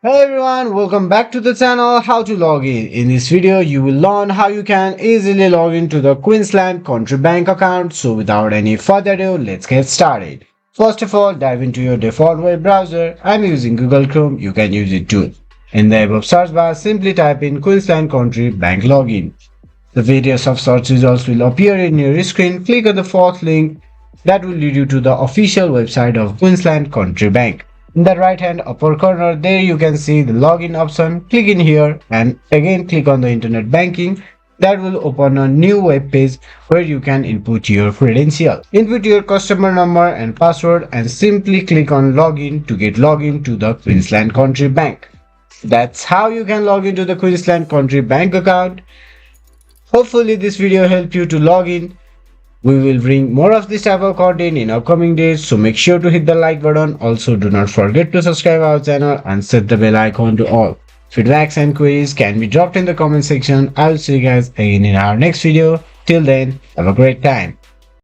Hey everyone, welcome back to the channel How to Log In. In this video, you will learn how you can easily log into the Queensland Country Bank account. So without any further ado, let's get started. First of all, dive into your default web browser. I'm using Google Chrome, you can use it too. In the above search bar, simply type in Queensland Country Bank Login. The various of search results will appear in your screen. Click on the fourth link that will lead you to the official website of Queensland Country Bank. In the right hand upper corner, there you can see the login option. Click in here and again click on the internet banking. That will open a new web page where you can input your credential. Input your customer number and password and simply click on login to get login to the Queensland Country Bank. That's how you can log into the Queensland Country Bank account. Hopefully this video helped you to log in. We will bring more of this type of content in upcoming days, so make sure to hit the like button. Also, do not forget to subscribe our channel and set the bell icon to all. Feedbacks and queries can be dropped in the comment section. I will see you guys again in our next video. Till then, have a great time.